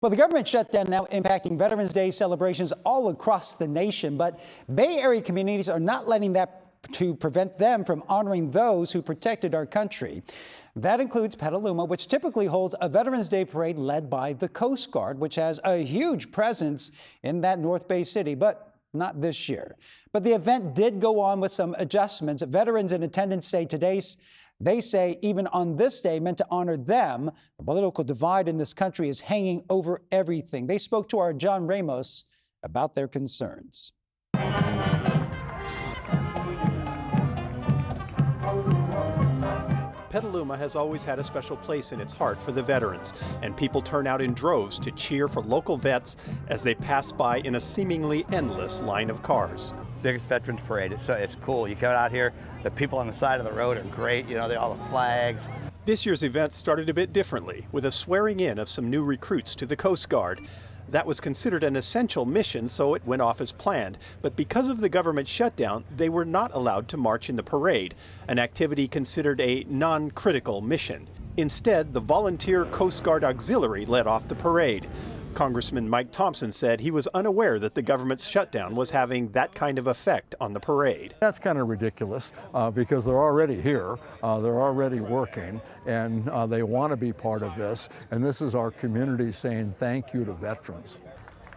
Well, the government shutdown now impacting Veterans Day celebrations all across the nation, but Bay Area communities are not letting that to prevent them from honoring those who protected our country. That includes Petaluma, which typically holds a Veterans Day parade led by the Coast Guard, which has a huge presence in that North Bay city, but not this year. But the event did go on with some adjustments. Veterans in attendance say they say even on this day meant to honor them. The political divide in this country is hanging over everything. They spoke to our John Ramos about their concerns. Petaluma has always had a special place in its heart for the veterans, and people turn out in droves to cheer for local vets as they pass by in a seemingly endless line of cars. Biggest veterans parade. It's cool. You come out here, the people on the side of the road are great. You know, all the flags. This year's event started a bit differently, with a swearing in of some new recruits to the Coast Guard. That was considered an essential mission, so it went off as planned. But because of the government shutdown, they were not allowed to march in the parade, an activity considered a non-critical mission. Instead, the volunteer Coast Guard Auxiliary led off the parade. Congressman Mike Thompson said he was unaware that the government's shutdown was having that kind of effect on the parade. That's kind of ridiculous because they're already here, they're already working, and they want to be part of this. And this is our community saying thank you to veterans.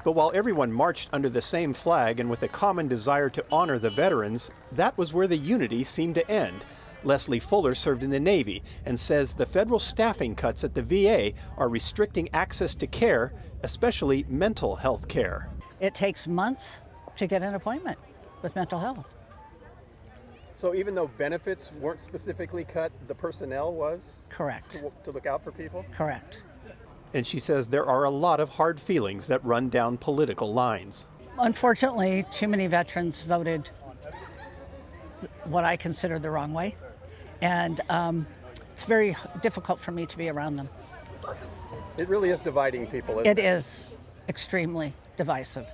But while everyone marched under the same flag and with a common desire to honor the veterans, that was where the unity seemed to end. Leslie Fuller served in the Navy and says the federal staffing cuts at the VA are restricting access to care, especially mental health care. It takes months to get an appointment with mental health. So even though benefits weren't specifically cut, the personnel was? Correct. To look out for people? Correct. And she says there are a lot of hard feelings that run down political lines. Unfortunately, too many veterans voted what I consider the wrong way. And it's very difficult for me to be around them. It really is dividing people, isn't it? It is extremely divisive.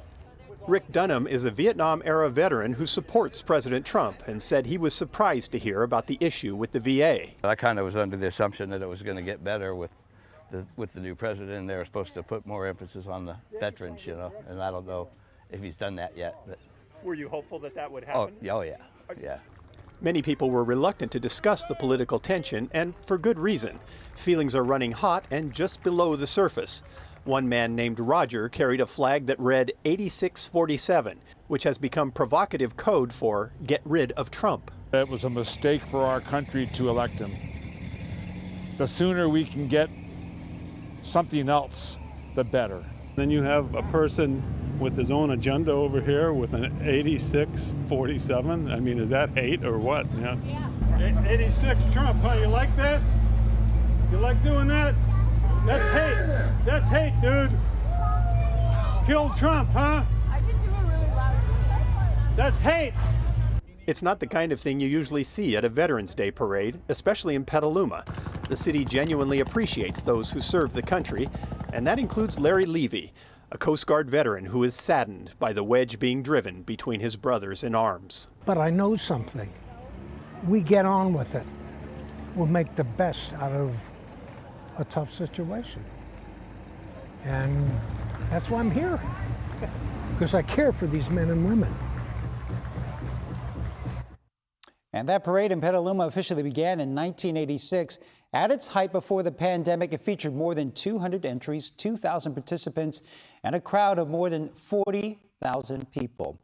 Rick Dunham is a Vietnam-era veteran who supports President Trump and said he was surprised to hear about the issue with the VA. I kind of was under the assumption that it was going to get better with the new president, and they were supposed to put more emphasis on the veterans, you know, and I don't know if he's done that yet. But were you hopeful that that would happen? Oh yeah, yeah. Many people were reluctant to discuss the political tension, and for good reason. Feelings are running hot and just below the surface. One man named Roger carried a flag that read 8647, which has become provocative code for get rid of Trump. It was a mistake for our country to elect him. The sooner we can get something else, the better. Then you have a person with his own agenda over here with an 8647. I mean, is that hate or what? Yeah. 86 Trump, huh? You like that? You like doing that? That's hate. That's hate, dude. Kill Trump, huh? I can do a really loud. That's hate. It's not the kind of thing you usually see at a Veterans Day parade, especially in Petaluma. The city genuinely appreciates those who serve the country, and that includes Larry Levy, a Coast Guard veteran who is saddened by the wedge being driven between his brothers in arms. But I know something. We get on with it. We'll make the best out of a tough situation. And that's why I'm here, because I care for these men and women. And that parade in Petaluma officially began in 1986. At its height before the pandemic, it featured more than 200 entries, 2,000 participants, and a crowd of more than 40,000 people.